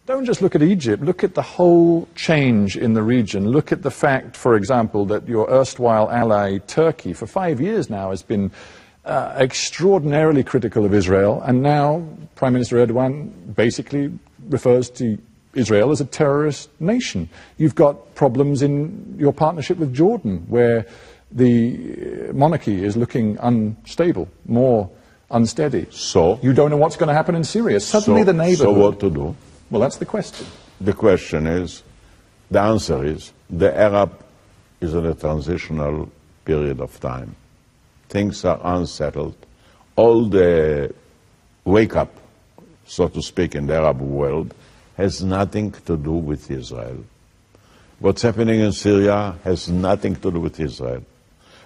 Don't just look at Egypt, look at the whole change in the region. Look at the fact, for example, that your erstwhile ally, Turkey, for 5 years now has been extraordinarily critical of Israel, and now Prime Minister Erdogan basically refers to Israel as a terrorist nation. You've got problems in your partnership with Jordan, where the monarchy is looking unstable, more unsteady. So? You don't know what's going to happen in Syria. Suddenly the neighborhood... So what to do? Well, that's the question. The question is, the answer is, the Arab is in a transitional period of time. Things are unsettled. All the wake-up, so to speak, in the Arab world has nothing to do with Israel. What's happening in Syria has nothing to do with Israel.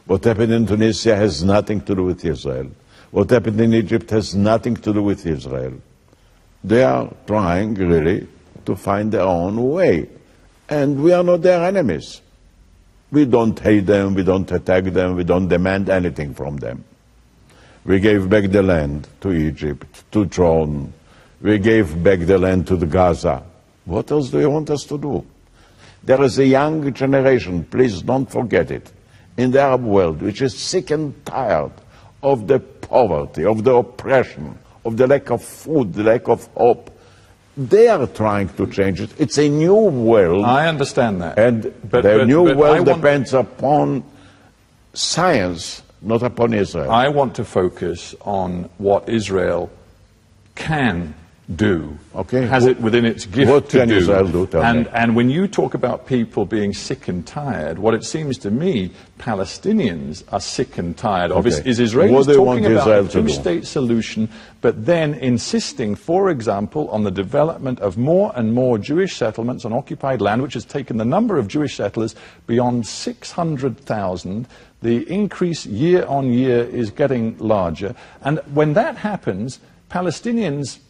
What happened in Tunisia has nothing to do with Israel. What happened in Egypt has nothing to do with Israel. They are trying really to find their own way. And we are not their enemies. We don't hate them, we don't attack them, we don't demand anything from them. We gave back the land to Egypt, to Jordan. We gave back the land to the Gaza. What else do you want us to do? There is a young generation, please don't forget it, in the Arab world, which is sick and tired of the poverty, of the oppression, of the lack of food, the lack of hope. They are trying to change it. It's a new world. I understand that. And the new world depends upon science, not upon Israel. I want to focus on what Israel can do, has it within its gift to do. What can Israel do? Tell me. And when you talk about people being sick and tired, what it seems to me, Palestinians are sick and tired of is Israelis talking about a two-state solution, but then insisting, for example, on the development of more and more Jewish settlements on occupied land, which has taken the number of Jewish settlers beyond 600,000. The increase year on year is getting larger. And when that happens, Palestinians,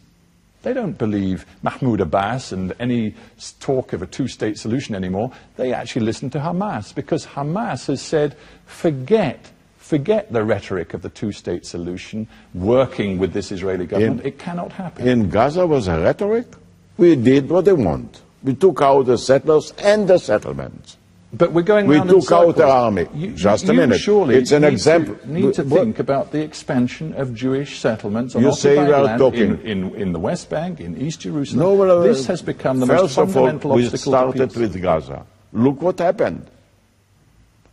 they don't believe Mahmoud Abbas and any talk of a two-state solution anymore. They actually listen to Hamas, because Hamas has said, forget the rhetoric of the two-state solution, working with this Israeli government. It cannot happen. In Gaza was a rhetoric. We did what they want. We took out the settlers and the settlements. But we're going round in circles. We took out the army. Just a minute. Surely it's an example. Need to think about the expansion of Jewish settlements on occupied land in the West Bank, in East Jerusalem. No, well, this has become the most fundamental obstacle to peace. We started with Gaza. Look what happened.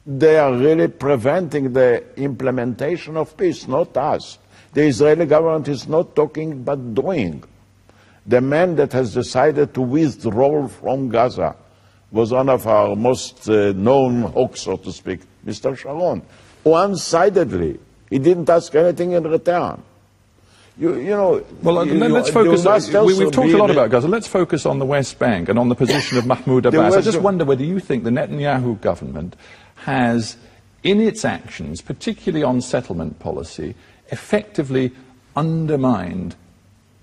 They are really preventing the implementation of peace, not us. The Israeli government is not talking but doing. The man that has decided to withdraw from Gaza was one of our most known hawks, so to speak, Mr. Sharon. One-sidedly. He didn't ask anything in return. Let's focus. We've talked a lot about Gaza. Let's focus on the West Bank and on the position of Mahmoud Abbas. I just wonder whether you think the Netanyahu government has, in its actions, particularly on settlement policy, effectively undermined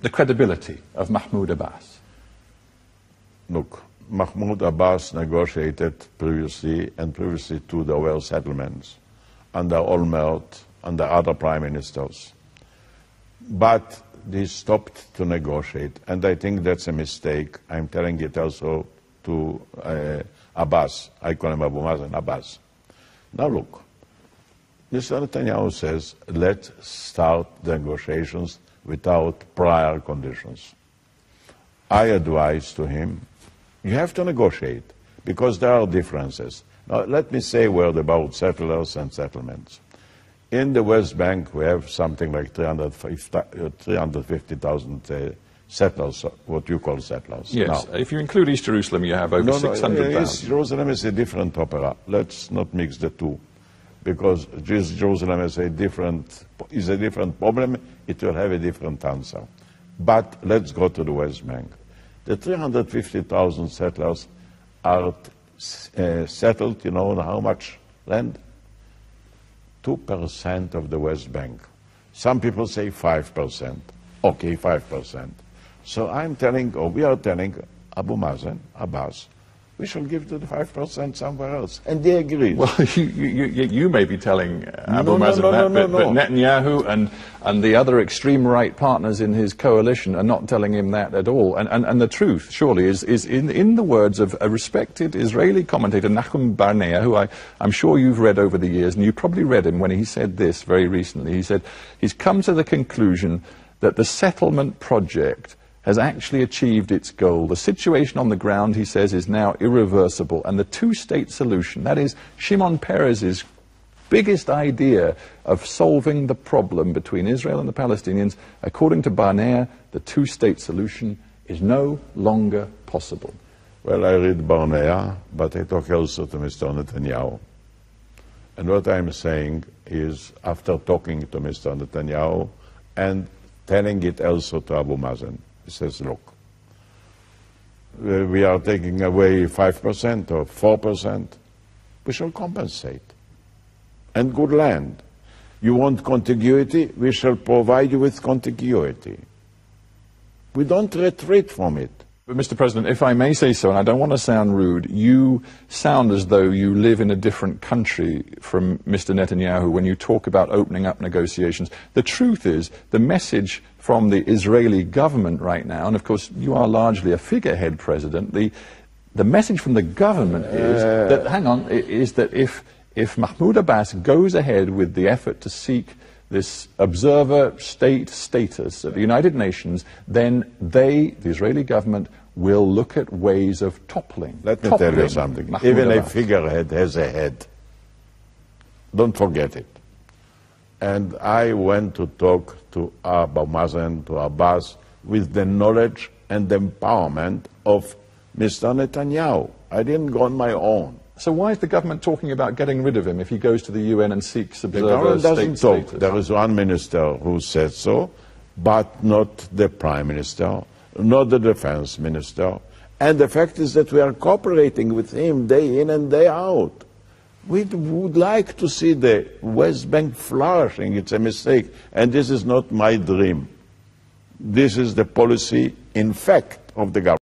the credibility of Mahmoud Abbas. Look, Mahmoud Abbas negotiated previously to the well settlements under Olmert, under other prime ministers. But they stopped to negotiate, and I think that's a mistake. I'm telling it also to Abbas. I call him Abu Mazen Abbas. Now look, Mr. Netanyahu says, let's start the negotiations without prior conditions. I advise to him, you have to negotiate, because there are differences. Now, let me say a word about settlers and settlements. In the West Bank, we have something like 350,000 settlers, what you call settlers. Yes, now, if you include East Jerusalem, you have over 600,000. East Jerusalem is a different opera. Let's not mix the two, because East Jerusalem is a different problem. It will have a different answer. But let's go to the West Bank. The 350,000 settlers are settled, you know how much land? 2% of the West Bank. Some people say 5%. Okay, 5%. So I'm telling, or we are telling Abu Mazen, Abbas, we shall give the 5% somewhere else. And they agreed. Well, you may be telling Abu Mazen that, but Netanyahu and the other extreme right partners in his coalition are not telling him that at all. And the truth, surely, is in the words of a respected Israeli commentator, Nachum Barnea, who I'm sure you've read over the years, and you probably read him when he said this very recently. He said he's come to the conclusion that the settlement project has actually achieved its goal. The situation on the ground, he says, is now irreversible. And the two-state solution, that is Shimon Peres' biggest idea of solving the problem between Israel and the Palestinians, according to Barnea, the two-state solution is no longer possible. Well, I read Barnea, but I talk also to Mr. Netanyahu. And what I'm saying is, after talking to Mr. Netanyahu and telling it also to Abu Mazen, he says, look, we are taking away 5% or 4%. We shall compensate. And good land. You want contiguity? We shall provide you with contiguity. We don't retreat from it. But, Mr. President, if I may say so, and I don't want to sound rude, you sound as though you live in a different country from Mr. Netanyahu when you talk about opening up negotiations. The truth is, the message from the Israeli government right now, and of course you are largely a figurehead president, the message from the government is that, hang on, is that if Mahmoud Abbas goes ahead with the effort to seek this observer state status at the United Nations, then the Israeli government, will look at ways of toppling. Let me tell you something. Mahmoud Even Abbas. a figurehead has a head. Don't forget it. And I went to talk to Abu Mazen, to Abbas, with the knowledge and the empowerment of Mr. Netanyahu. I didn't go on my own. So why is the government talking about getting rid of him if he goes to the UN and seeks observer The government doesn't state talk. status? There is one minister who said so, but not the prime minister, not the defense minister. And the fact is that we are cooperating with him day in and day out. We would like to see the West Bank flourishing. It's a mistake. And this is not my dream. This is the policy, in fact, of the government.